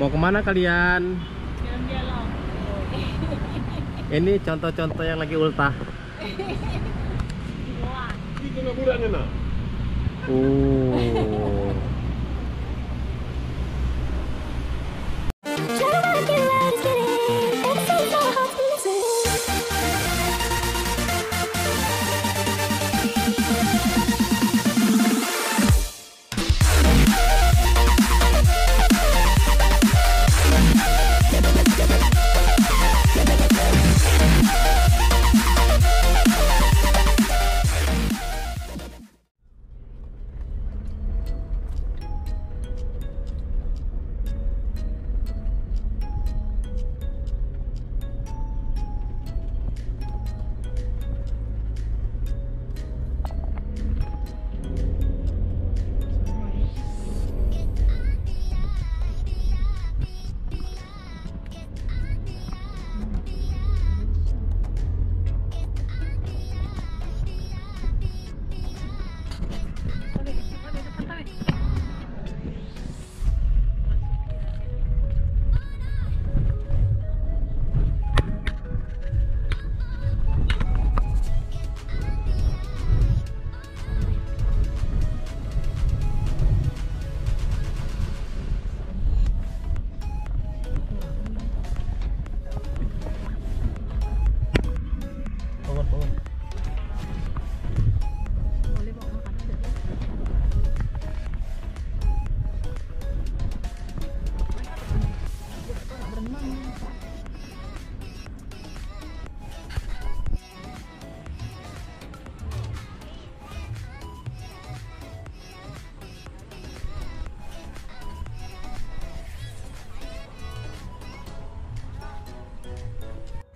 Mau kemana kalian? Jalan-jalan. Ini contoh-contoh yang lagi ultah. Wah. Itu nggak murahnya nak. Oh.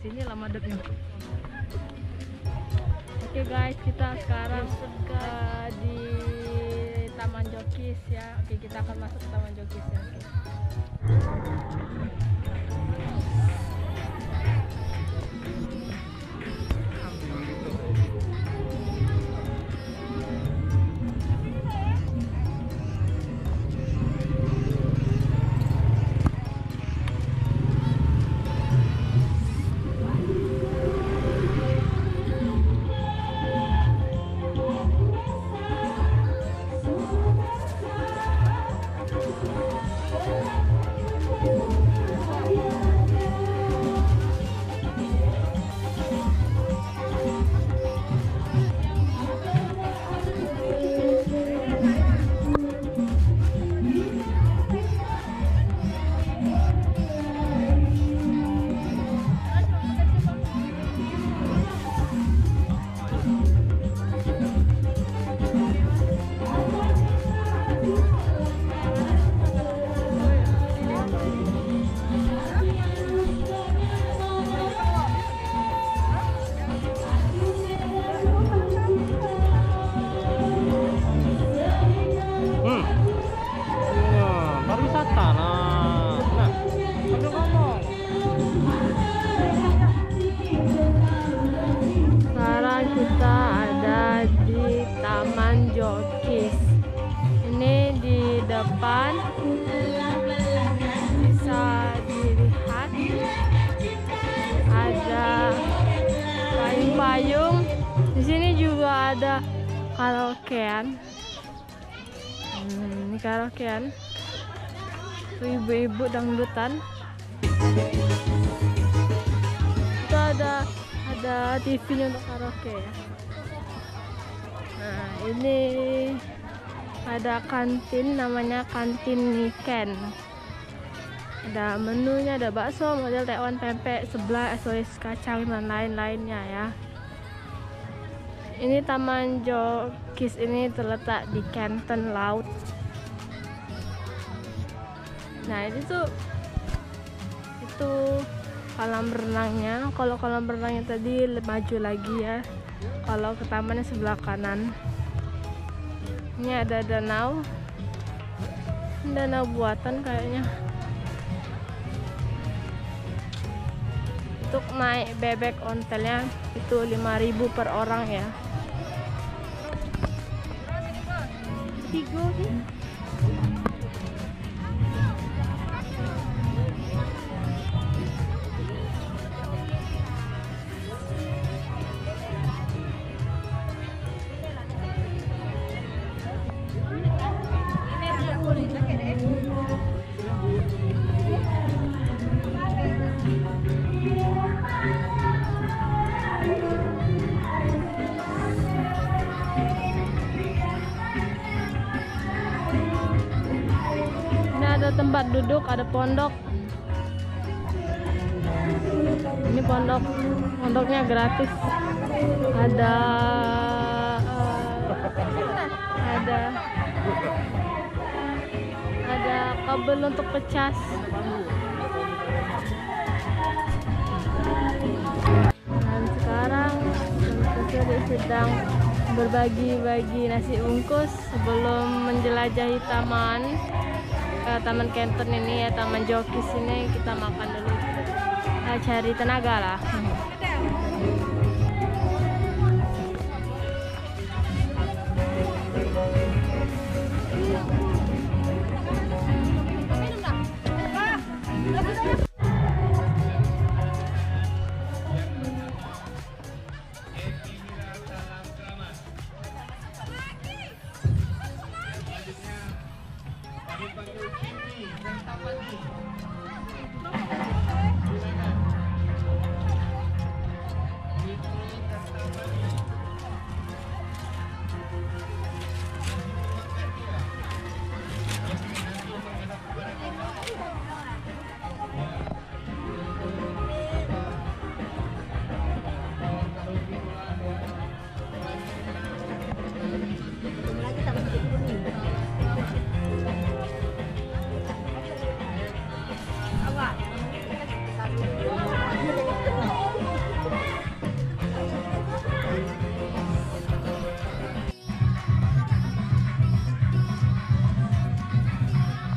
Sini lah madepnya. Oke guys, kita sekarang sudah di Taman Jokis ya. Oke, kita akan masuk ke Taman Jokis ya. Oke. Pariwisata nah. Nah, sambil ngomong. Sekarang kita ada di Taman Jokis. Ini di depan bisa dilihat ada payung-payung. Di sini juga ada karaokean. Ini karaokean. Ibu-ibu dangdutan. Itu ada TV-nya untuk karaoke ya. Nah, ini ada kantin, namanya kantin Niken. Ada menunya, ada bakso, model tekwan, pempek, seblak, es kacang dan lain-lainnya ya. Ini Taman Jokis ini terletak di Kenton Laut. Nah, itu kolam renangnya. Kalau kolam renangnya tadi maju lagi ya. Kalau ke tamannya sebelah kanan. Ini ada danau. Danau buatan kayaknya. Untuk naik bebek ontelnya itu 5.000 per orang ya. Tigo sih. ada tempat duduk, ada pondok. Ini pondoknya gratis. Ada kabel untuk pecas. Dan sekarang saya sedang berbagi-bagi nasi bungkus sebelum menjelajahi Taman Kenton ini ya, Taman Jokis ini. Kita makan dulu, cari tenaga lah.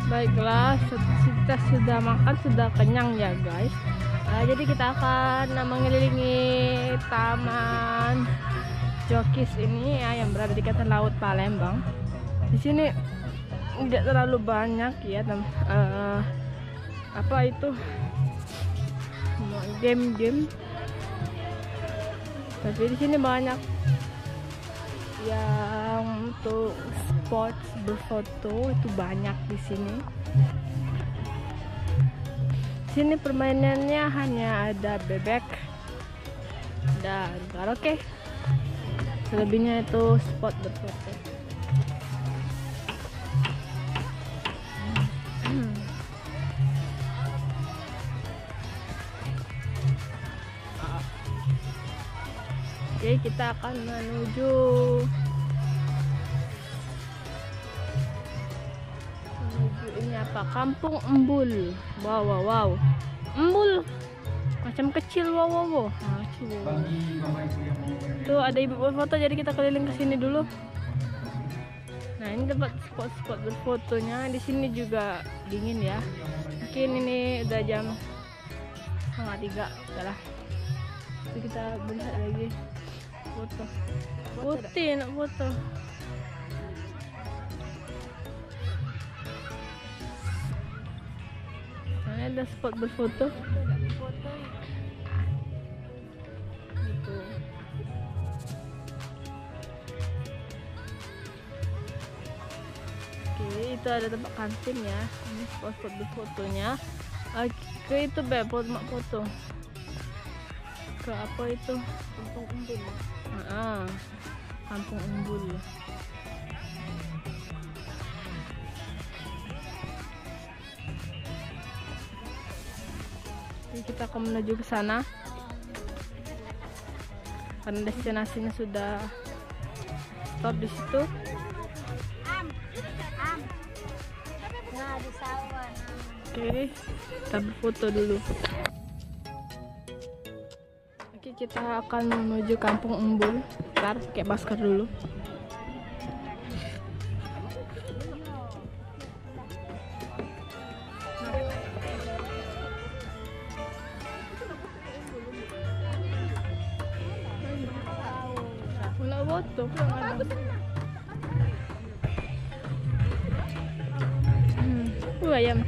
Baiklah, kita sudah makan, sudah kenyang ya guys. Jadi kita akan mengelilingi Taman Jokis ini ya, yang berada di Dekatan Laut Palembang. Di sini tidak terlalu banyak ya, apa itu, game-game. Tapi di sini banyak yang untuk spot berfoto, itu banyak di sini. Sini permainannya hanya ada bebek dan karaoke. Selebihnya itu spot berfoto. Oke, kita akan menuju ini apa? Kampung Embul. Wow. Embul macam kecil. Wow. Tuh ada ibu berfoto, jadi kita keliling ke sini dulu. Nah, ini tempat spot-spot berfotonya. Di sini juga dingin ya. Mungkin ini udah jam 2:30. Udahlah. Jadi kita melihat lagi foto. Putih nak foto. Nah, ada spot berfoto. Gitu. Oke, itu ada tempat kantin ya. Ini spot-spot berfotonya. Oke, itu bebot mak foto. Ke apa itu? Kampung Embul. Kampung Embul. Jadi kita akan menuju ke sana karena destinasinya sudah stop di situ. Oke, kita berfoto dulu. Oke, kita akan menuju Kampung Embul. Bentar, pakai masker dulu. Nak foto pulang ada. Ayam.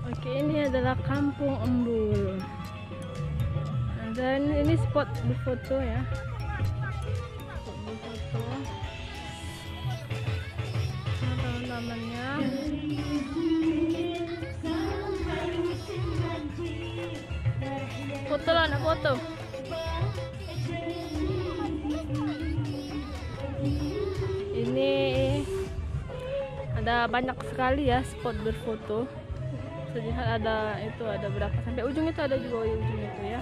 Oke, ini adalah Kampung Embul. Dan ini spot berfoto ya. Spot berfoto. Teman-temannya. Foto lah, nak foto. Ini Ada banyak sekali ya spot berfoto. Lihat ada berapa sampai ujung itu, ada juga ujung itu ya.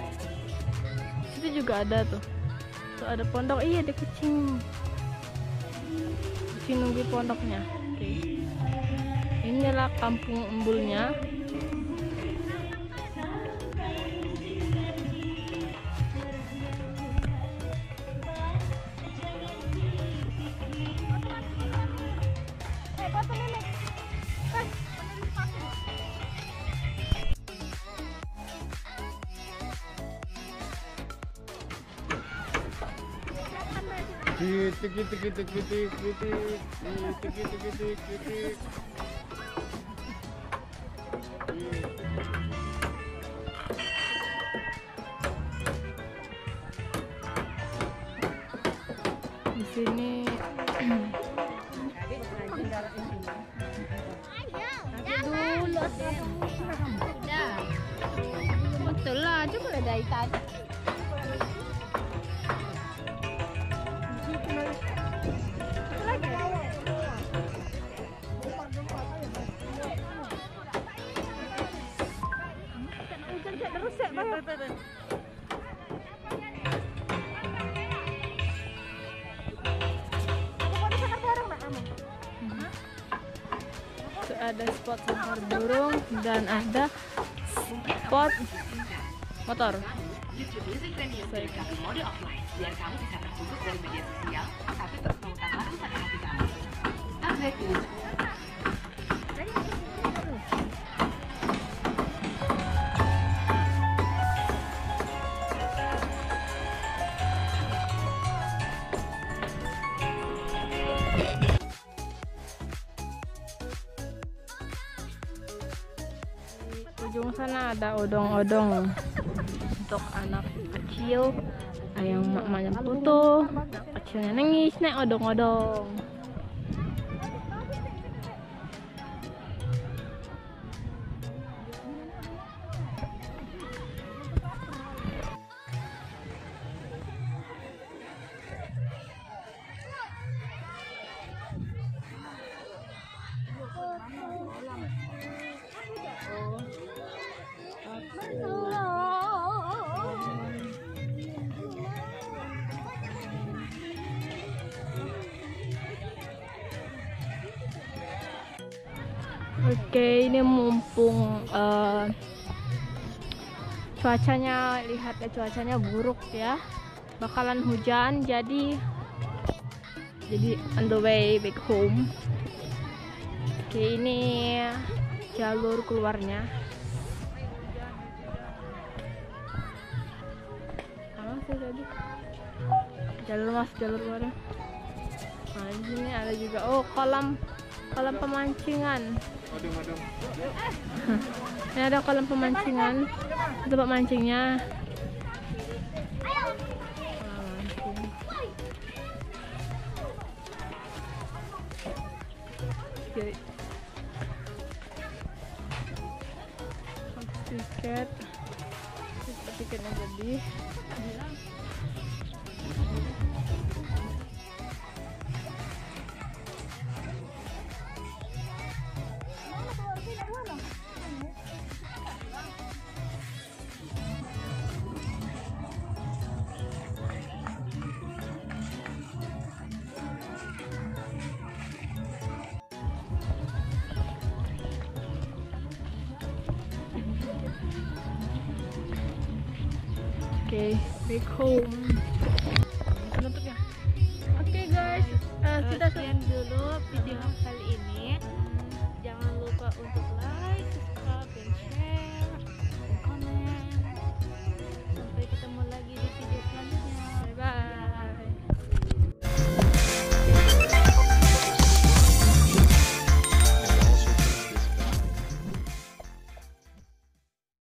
Itu juga ada tuh. Tuh ada pondok. Iya, ada kucing. Kucing nunggu pondoknya. Oke. Inilah kampung Embulnya. Di sini betul lah, coba lah dari tadi. Ada spot sangkar burung dan ada spot motor. Ujung sana ada odong-odong untuk anak kecil, yang mamanya foto, anak kecilnya nangis naik odong-odong. Oke, ini mumpung cuacanya, lihat ya, cuacanya buruk ya, bakalan hujan, jadi on the way back home. Oke, ini jalur keluarnya. Sama sih tadi. Jalur keluarnya. Nah, di sini ada juga kolam pemancingan. Ini ada kolam pemancingan, tempat mancingnya. Tiketnya jadi. Oke, back home. Penutupnya. Oke guys, sudah sekian dulu video